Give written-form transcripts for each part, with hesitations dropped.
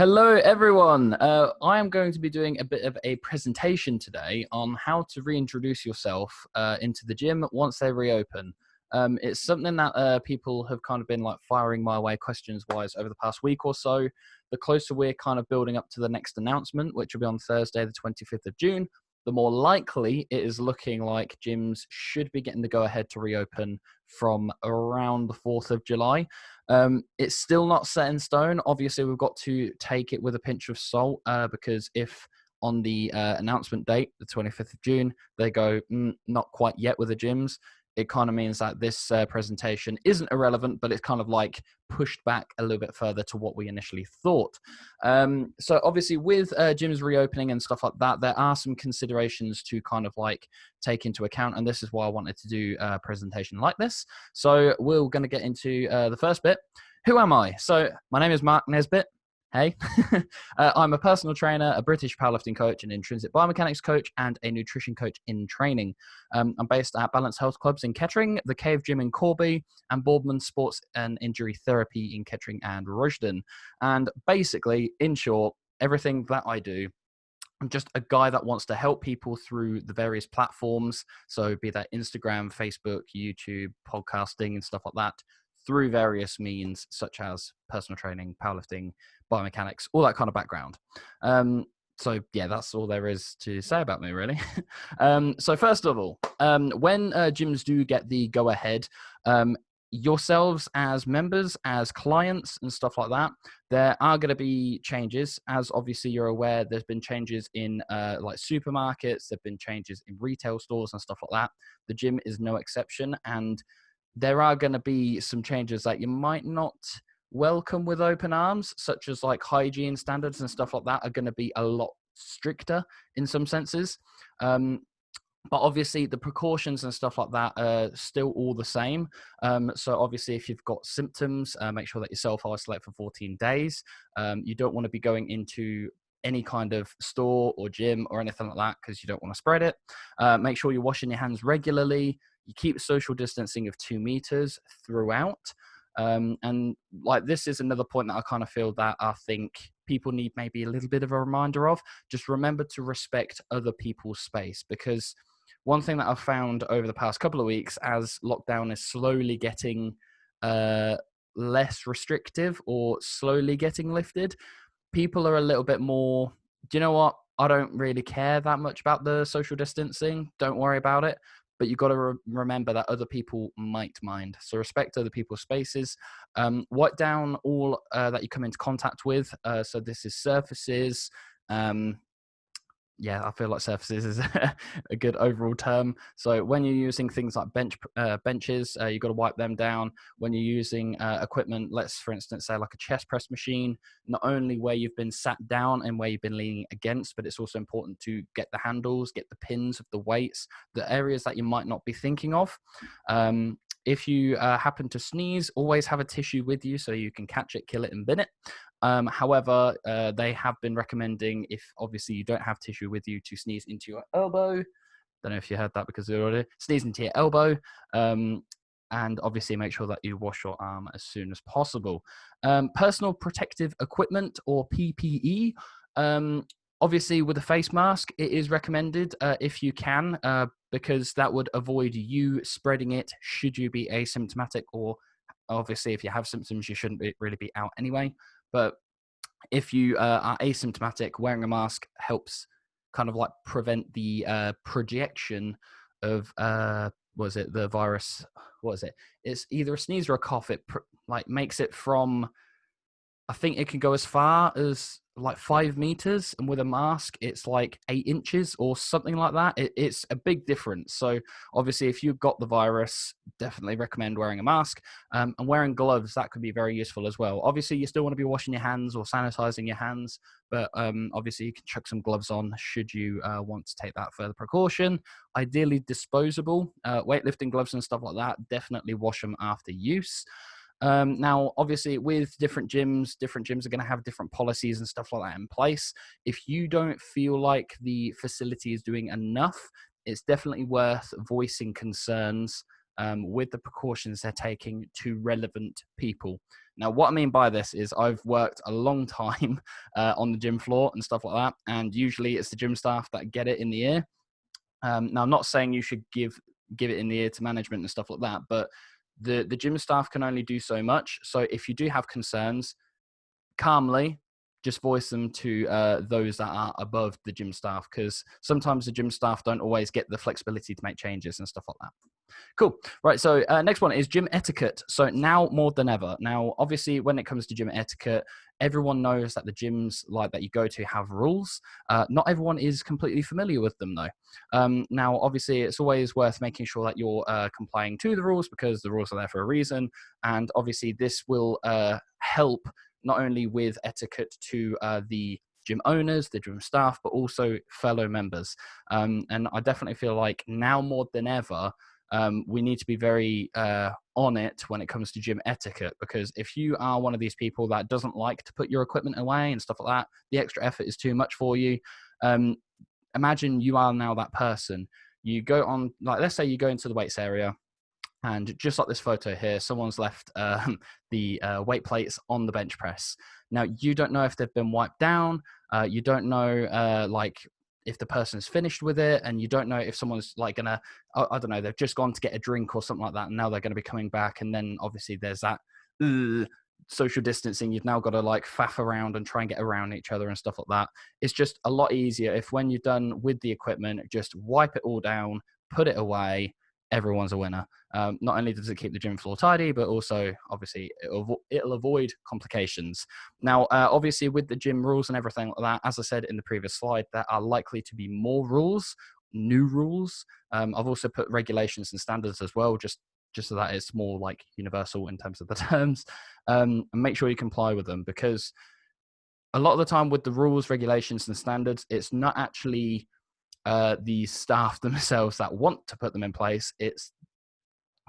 Hello, everyone. I am going to be doing a bit of a presentation today on how to reintroduce yourself into the gym once they reopen. It's something that people have kind of been like firing my way questions-wise over the past week or so. The closer we're kind of building up to the next announcement, which will be on Thursday, the 25th of June, the more likely it is looking like gyms should be getting the go-ahead to reopen from around the 4th of July. It's still not set in stone. Obviously, we've got to take it with a pinch of salt because if on the announcement date, the 25th of June, they go, not quite yet with the gyms, it kind of means that this presentation isn't irrelevant, but it's kind of like pushed back a little bit further to what we initially thought. So obviously with gyms reopening and stuff like that, there are some considerations to kind of like take into account. And this is why I wanted to do a presentation like this. So we're going to get into the first bit. Who am I? So my name is Mark Nesbitt. Hey, I'm a personal trainer, a British powerlifting coach, an intrinsic biomechanics coach, and a nutrition coach in training. I'm based at Balance Health Clubs in Kettering, the Cave Gym in Corby, and Boardman Sports and Injury Therapy in Kettering and Rushden. And basically, in short, everything that I do, I'm just a guy that wants to help people through the various platforms. So be that Instagram, Facebook, YouTube, podcasting, and stuff like that, through various means such as personal training, powerlifting, biomechanics, all that kind of background. So yeah, that's all there is to say about me, really. So first of all, when gyms do get the go ahead, yourselves as members, as clients and stuff like that, there are going to be changes. As obviously you're aware, there's been changes in like supermarkets, there've been changes in retail stores and stuff like that. The gym is no exception, and there are going to be some changes that you might not welcome with open arms, such as like hygiene standards and stuff like that are going to be a lot stricter in some senses. But obviously the precautions and stuff like that are still all the same. So obviously if you've got symptoms, make sure that you self-isolate for 14 days. You don't want to be going into any kind of store or gym or anything like that because you don't want to spread it. Make sure you're washing your hands regularly. You keep social distancing of 2 meters throughout. And like this is another point that I kind of feel that I think people need maybe a little bit of a reminder of. Just remember to respect other people's space, because one thing that I've found over the past couple of weeks as lockdown is slowly getting less restrictive or slowly getting lifted, people are a little bit more, do you know what? I don't really care that much about the social distancing. Don't worry about it. But you've got to remember that other people might mind. So respect other people's spaces. Wipe down all that you come into contact with. So this is surfaces. Yeah, I feel like surfaces is a good overall term. So when you're using things like benches, you've got to wipe them down. When you're using equipment, let's for instance say like a chest press machine, not only where you've been sat down and where you've been leaning against, but it's also important to get the handles, get the pins of the weights, the areas that you might not be thinking of. If you happen to sneeze, always have a tissue with you so you can catch it, kill it, and bin it. However, they have been recommending, if obviously you don't have tissue with you, to sneeze into your elbow. Don't know if you heard that because you already sneeze into your elbow. And obviously make sure that you wash your arm as soon as possible. Personal protective equipment, or PPE. Obviously with a face mask, it is recommended if you can, because that would avoid you spreading it should you be asymptomatic, or obviously if you have symptoms, you shouldn't really be out anyway. But if you are asymptomatic, wearing a mask helps kind of like prevent the projection of the virus? What is it? It's either a sneeze or a cough. It like makes it from, I think it can go as far as like 5 meters, and with a mask, it's like 8 inches or something like that. It's a big difference. So obviously, if you've got the virus, definitely recommend wearing a mask, and wearing gloves. That could be very useful as well. Obviously, you still want to be washing your hands or sanitizing your hands, but obviously you can chuck some gloves on should you want to take that further precaution. Ideally disposable. Weightlifting gloves and stuff like that, definitely wash them after use. Now, obviously, with different gyms are going to have different policies and stuff like that in place. If you don't feel like the facility is doing enough, it's definitely worth voicing concerns with the precautions they're taking to relevant people. Now, what I mean by this is I've worked a long time on the gym floor and stuff like that, and usually it's the gym staff that get it in the ear. Now, I'm not saying you should give it in the ear to management and stuff like that, but the gym staff can only do so much. So if you do have concerns, calmly just voice them to those that are above the gym staff, because sometimes the gym staff don't always get the flexibility to make changes and stuff like that. Cool. Right. So next one is gym etiquette. So now more than ever. Now, obviously, when it comes to gym etiquette, everyone knows that the gyms like that you go to have rules. Not everyone is completely familiar with them, though. Now, obviously, it's always worth making sure that you're complying to the rules, because the rules are there for a reason. And obviously, this will help not only with etiquette to the gym owners, the gym staff, but also fellow members. And I definitely feel like now more than ever, we need to be very on it when it comes to gym etiquette, because if you are one of these people that doesn't like to put your equipment away and stuff like that, the extra effort is too much for you. Imagine you are now that person. You go on, like, let's say you go into the weights area, and just like this photo here, someone's left the weight plates on the bench press. Now, you don't know if they've been wiped down. You don't know, like, if the person's finished with it, and you don't know if someone's like gonna, I don't know, they've just gone to get a drink or something like that, and now they're going to be coming back, and then obviously there's that social distancing. You've now got to like faff around and try and get around each other and stuff like that. It's just a lot easier if, when you're done with the equipment, just wipe it all down, put it away. Everyone's a winner. Not only does it keep the gym floor tidy, but also obviously it'll avoid complications. Now, obviously with the gym rules and everything like that, as I said in the previous slide, there are likely to be more rules, new rules. I've also put regulations and standards as well, just so that it's more like universal in terms of the terms, and make sure you comply with them, because a lot of the time with the rules, regulations, and standards, it's not actually the staff themselves that want to put them in place. It's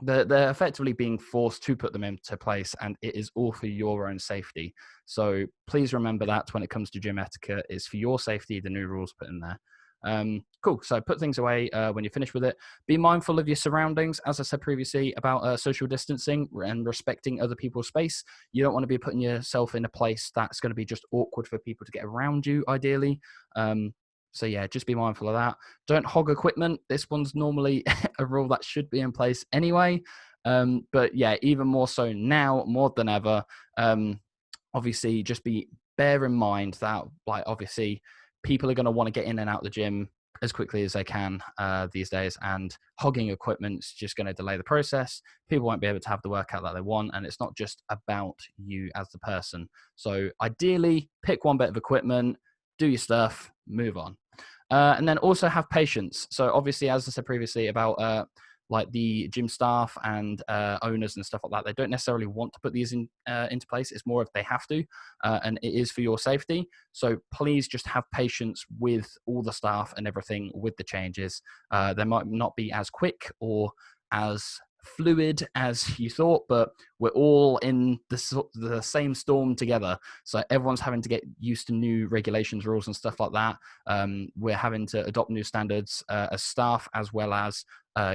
they're effectively being forced to put them into place, and it is all for your own safety. So please remember that when it comes to gym etiquette, it's for your safety, the new rules put in there. Cool. So put things away when you're finished with it. Be mindful of your surroundings. As I said previously about social distancing and respecting other people's space, you don't want to be putting yourself in a place that's going to be just awkward for people to get around you, ideally. So yeah, just be mindful of that. Don't hog equipment. This one's normally a rule that should be in place anyway. But yeah, even more so now, more than ever. Obviously, just bear in mind that, like, obviously people are going to want to get in and out of the gym as quickly as they can these days, and hogging equipment's just going to delay the process. People won't be able to have the workout that they want, and it's not just about you as the person. So ideally, pick one bit of equipment, do your stuff, move on. And then also have patience. So obviously, as I said previously about like the gym staff and owners and stuff like that, they don't necessarily want to put these into place. It's more if they have to, and it is for your safety. So please just have patience with all the staff and everything with the changes. They might not be as quick or as fluid as you thought, but we're all in the same storm together. So everyone's having to get used to new regulations, rules, and stuff like that. We're having to adopt new standards as staff, as well as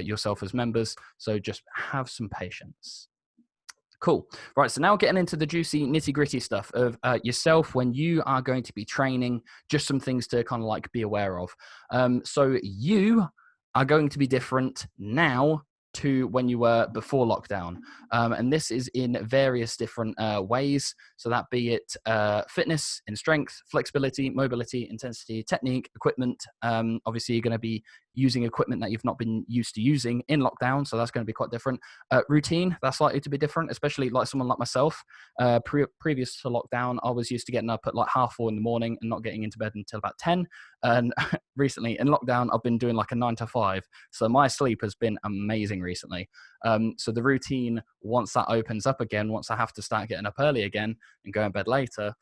yourself as members. So just have some patience. Cool. Right. So now getting into the juicy nitty gritty stuff of yourself when you are going to be training, just some things to kind of like be aware of. So you are going to be different now to when you were before lockdown. And this is in various different ways. So that be it fitness, in strength, flexibility, mobility, intensity, technique, equipment. Obviously, you're going to be using equipment that you've not been used to using in lockdown. So that's going to be quite different. Routine, that's likely to be different, especially like someone like myself. Previous to lockdown, I was used to getting up at like 4:30 in the morning and not getting into bed until about 10. And recently in lockdown, I've been doing like a 9 to 5. So my sleep has been amazing recently. So the routine, once that opens up again, once I have to start getting up early again and go in bed later,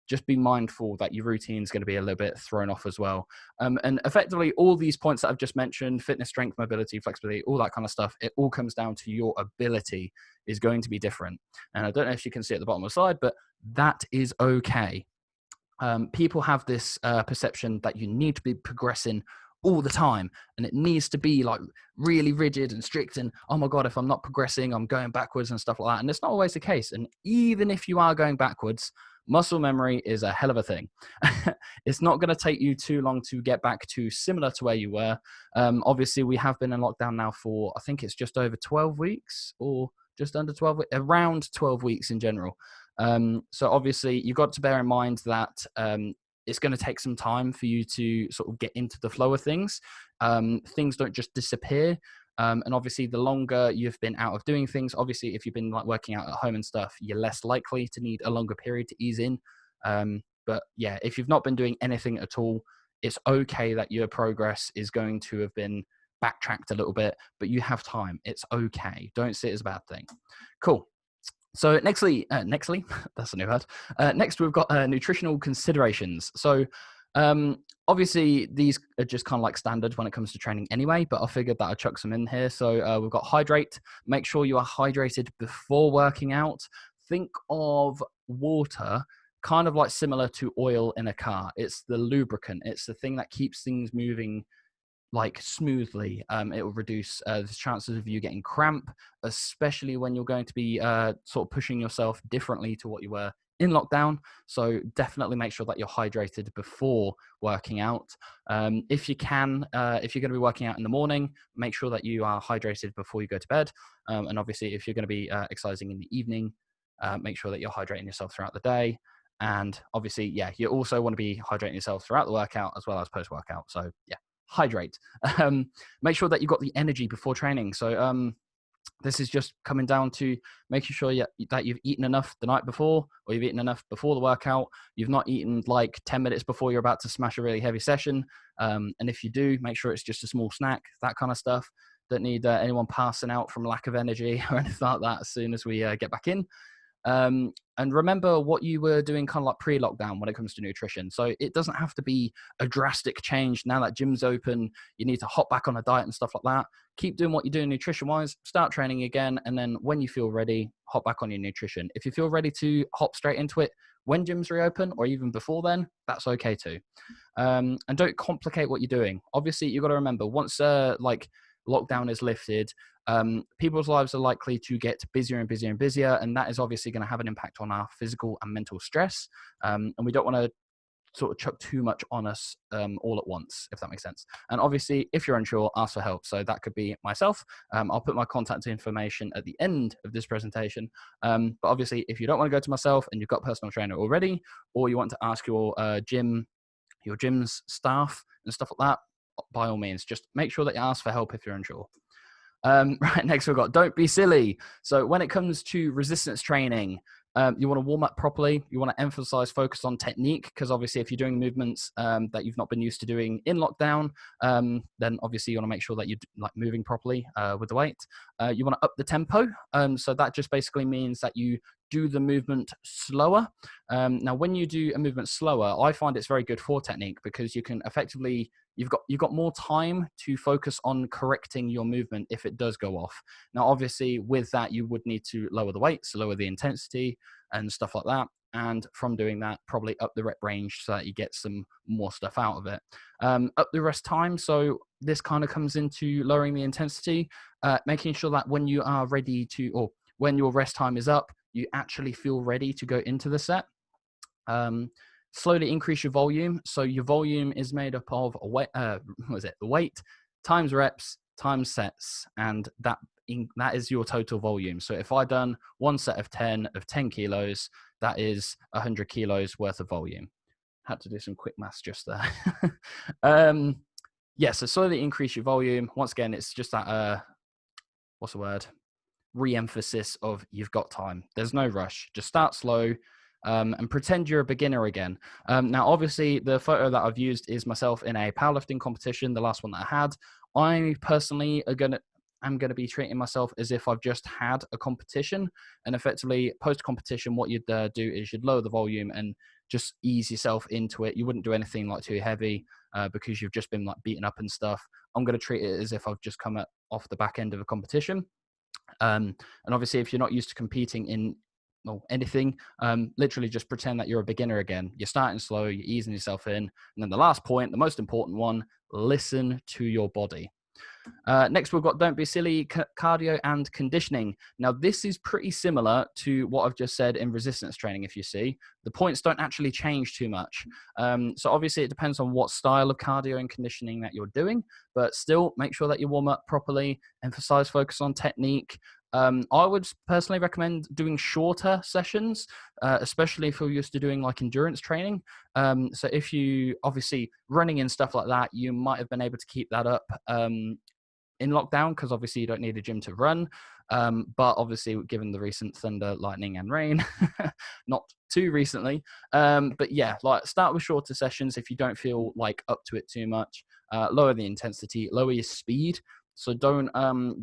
just be mindful that your routine is going to be a little bit thrown off as well. And effectively, all these points that I've just mentioned, fitness, strength, mobility, flexibility, all that kind of stuff, it all comes down to your ability is going to be different. And I don't know if you can see at the bottom of the slide, but that is okay. People have this perception that you need to be progressing all the time, and it needs to be like really rigid and strict, and oh my god, if I'm not progressing, I'm going backwards and stuff like that. And it's not always the case. And even if you are going backwards, muscle memory is a hell of a thing. It's not going to take you too long to get back to similar to where you were. Obviously, we have been in lockdown now for, I think it's just over 12 weeks, or just under 12, around 12 weeks in general. So obviously, you've got to bear in mind that it's going to take some time for you to sort of get into the flow of things. Things don't just disappear. And obviously, the longer you've been out of doing things, obviously, if you've been like working out at home and stuff, you're less likely to need a longer period to ease in. But yeah, if you've not been doing anything at all, it's okay that your progress is going to have been backtracked a little bit, but you have time. It's okay. Don't see it as a bad thing. Cool. So nextly, that's a new word. Next, we've got nutritional considerations. So obviously, these are just kind of like standard when it comes to training anyway, but I figured that I'd chuck some in here. So we've got hydrate. Make sure you are hydrated before working out. Think of water kind of like similar to oil in a car. It's the lubricant. It's the thing that keeps things moving like smoothly. It will reduce the chances of you getting cramp, especially when you're going to be sort of pushing yourself differently to what you were in lockdown. So definitely make sure that you're hydrated before working out. If you can, if you're going to be working out in the morning, make sure that you are hydrated before you go to bed. And obviously, if you're going to be exercising in the evening, make sure that you're hydrating yourself throughout the day. And obviously, yeah, you also want to be hydrating yourself throughout the workout as well as post-workout. So yeah, hydrate. Make sure that you've got the energy before training. So this is just coming down to making sure that you've eaten enough the night before, or you've eaten enough before the workout. You've not eaten like 10 minutes before you're about to smash a really heavy session. And if you do, make sure it's just a small snack, that kind of stuff. Don't need anyone passing out from lack of energy or anything like that as soon as we get back in. And remember what you were doing kind of like pre-lockdown when it comes to nutrition. So it doesn't have to be a drastic change now that gym's open. You need to hop back on a diet and stuff like that. Keep doing what you're doing nutrition-wise, start training again, and then when you feel ready, hop back on your nutrition. If you feel ready to hop straight into it when gyms reopen or even before then, that's okay too. And don't complicate what you're doing. Obviously, you've got to remember, once like lockdown is lifted, people's lives are likely to get busier and busier and busier, and that is obviously going to have an impact on our physical and mental stress. And we don't want to sort of chuck too much on us all at once, if that makes sense. And obviously, if you're unsure, ask for help. So that could be myself. I'll put my contact information at the end of this presentation. But obviously, if you don't want to go to myself and you've got a personal trainer already, or you want to ask your gym's staff and stuff like that, by all means, just make sure that you ask for help if you're unsure. Right, next we've got don't be silly. So when it comes to resistance training, you want to warm up properly. You want to emphasize focus on technique, because obviously if you're doing movements that you've not been used to doing in lockdown, then obviously you want to make sure that you're like moving properly with the weight. You want to up the tempo. So that just basically means that you do the movement slower. Now, when you do a movement slower, I find it's very good for technique, because you can effectively you've got more time to focus on correcting your movement if it does go off. Now, obviously, with that, you would need to lower the weights, lower the intensity, and stuff like that. And from doing that, probably up the rep range so that you get some more stuff out of it. Up the rest time. So this kind of comes into lowering the intensity, making sure that when you are ready to, or when your rest time is up, you actually feel ready to go into the set. Slowly increase your volume. So your volume is made up of the weight times reps times sets, and that is your total volume. So if I done one set of 10 kilos, that is 100 kilos worth of volume. Had to do some quick maths just there. Yeah, so slowly increase your volume. Once again, it's just that what's the word? Re-emphasis of you've got time. There's no rush. Just start slow. And pretend you're a beginner again. Now, obviously, the photo that I've used is myself in a powerlifting competition, the last one that I had. I personally am going to be treating myself as if I've just had a competition. And effectively, post-competition, what you'd do is you'd lower the volume and just ease yourself into it. You wouldn't do anything like too heavy because you've just been like beaten up and stuff. I'm going to treat it as if I've just come off the back end of a competition. And obviously, if you're not used to competing in or anything, literally just pretend that you're a beginner again. You're starting slow, you're easing yourself in. And then the last point, the most important one, listen to your body. Next, we've got don't be silly, cardio and conditioning. Now, this is pretty similar to what I've just said in resistance training, if you see. The points don't actually change too much. So obviously, it depends on what style of cardio and conditioning that you're doing, but still make sure that you warm up properly, emphasize focus on technique. I would personally recommend doing shorter sessions, especially if you're used to doing like endurance training. So if you obviously running and stuff like that, you might have been able to keep that up in lockdown, because obviously you don't need a gym to run. But obviously, given the recent thunder, lightning, and rain, not too recently. But yeah, like start with shorter sessions if you don't feel like up to it too much. Lower the intensity, lower your speed. So don't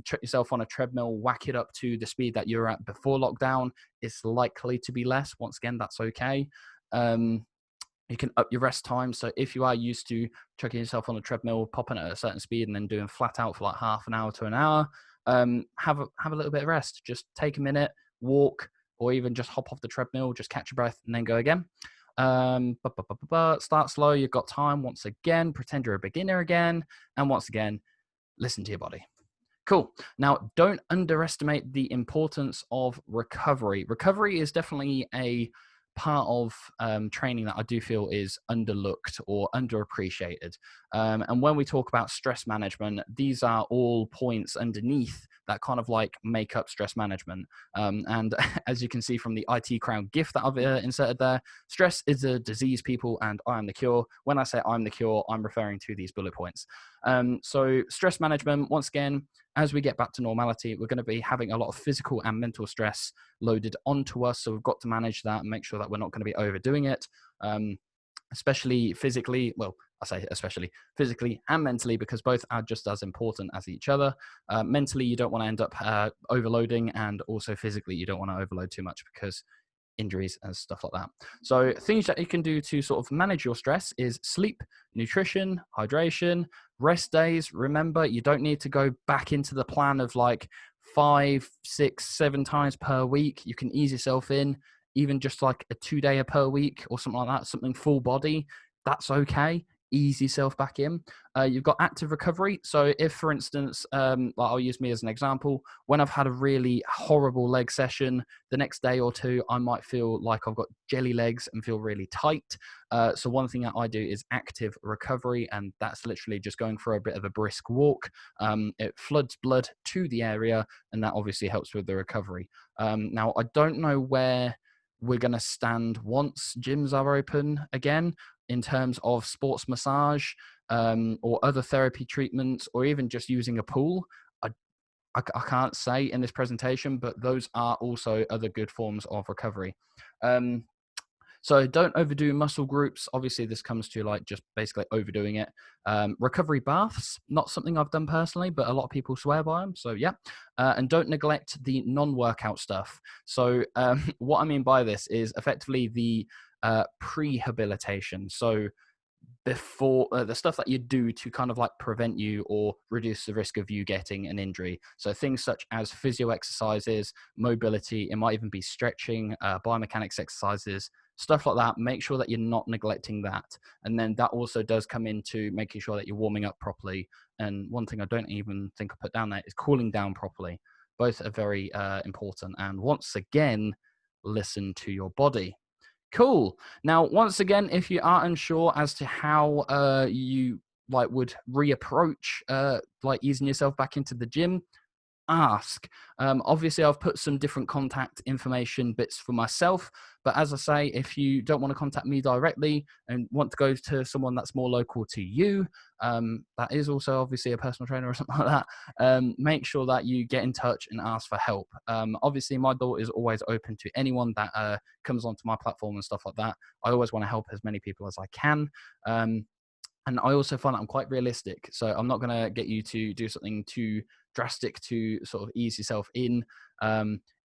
check yourself on a treadmill, whack it up to the speed that you're at before lockdown. It's likely to be less. Once again, that's okay. You can up your rest time. So if you are used to chucking yourself on a treadmill, popping at a certain speed, and then doing flat out for like half an hour to an hour, have a little bit of rest. Just take a minute, walk, or even just hop off the treadmill, just catch your breath, and then go again. Start slow. You've got time. Once again, pretend you're a beginner again, and once again, listen to your body. Cool. Now, don't underestimate the importance of recovery. Recovery is definitely a part of training that I do feel is underlooked or underappreciated. And when we talk about stress management, these are all points underneath that kind of like make up stress management. And as you can see from the IT Crown GIF that I've inserted there, stress is a disease, people, and I am the cure. When I say I'm the cure, I'm referring to these bullet points. So stress management, once again, as we get back to normality, we're going to be having a lot of physical and mental stress loaded onto us. So we've got to manage that and make sure that we're not going to be overdoing it, especially physically. Well, I say especially physically and mentally, because both are just as important as each other. Mentally, you don't want to end up overloading, and also physically, you don't want to overload too much because injuries and stuff like that. So things that you can do to sort of manage your stress is sleep, nutrition, hydration, rest days. Remember, you don't need to go back into the plan of like 5, 6, 7 times per week. You can ease yourself in, even just like a 2-day per week or something like that, something full body. That's okay. Ease yourself back in. You've got active recovery. So if, for instance, like I'll use me as an example, when I've had a really horrible leg session, the next day or two, I might feel like I've got jelly legs and feel really tight. So one thing that I do is active recovery, and that's literally just going for a bit of a brisk walk. It floods blood to the area, and that obviously helps with the recovery. Now, I don't know where we're going to stand once gyms are open again in terms of sports massage, or other therapy treatments, or even just using a pool. I can't say in this presentation, but those are also other good forms of recovery. So don't overdo muscle groups. Obviously, this comes to like just basically overdoing it. Recovery baths, not something I've done personally, but a lot of people swear by them. So yeah. And don't neglect the non-workout stuff. So what I mean by this is effectively the prehabilitation. So before the stuff that you do to kind of like prevent you or reduce the risk of you getting an injury. So things such as physio exercises, mobility, it might even be stretching, biomechanics exercises, stuff like that. Make sure that you're not neglecting that. And then that also does come into making sure that you're warming up properly. And one thing I don't even think I put down there is cooling down properly. Both are very important. And once again, listen to your body. Cool. Now, once again, if you are unsure as to how you like would reapproach like easing yourself back into the gym, ask. Obviously, I've put some different contact information bits for myself, but as I say, if you don't want to contact me directly and want to go to someone that's more local to you, that is also obviously a personal trainer or something like that, make sure that you get in touch and ask for help. Obviously, my door is always open to anyone that comes onto my platform and stuff like that. I always want to help as many people as I can. And I also find that I'm quite realistic. So I'm not going to get you to do something too drastic to sort of ease yourself in.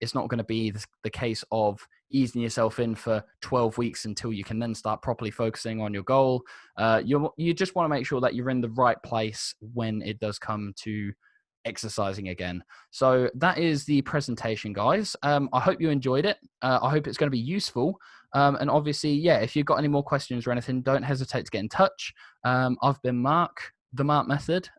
It's not going to be the case of easing yourself in for 12 weeks until you can then start properly focusing on your goal. You just want to make sure that you're in the right place when it does come to exercising again. So that is the presentation, guys. I hope you enjoyed it. I hope it's going to be useful. And obviously, yeah, if you've got any more questions or anything, don't hesitate to get in touch. I've been Mark, the Mark Method.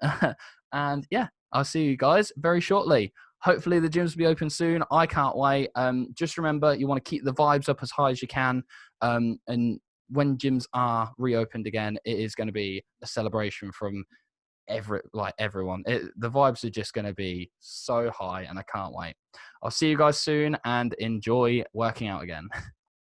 And yeah, I'll see you guys very shortly. Hopefully the gyms will be open soon. I can't wait. Just remember, you want to keep the vibes up as high as you can. And when gyms are reopened again, it is going to be a celebration from everyone. The vibes are just going to be so high, and I can't wait. I'll see you guys soon, and enjoy working out again.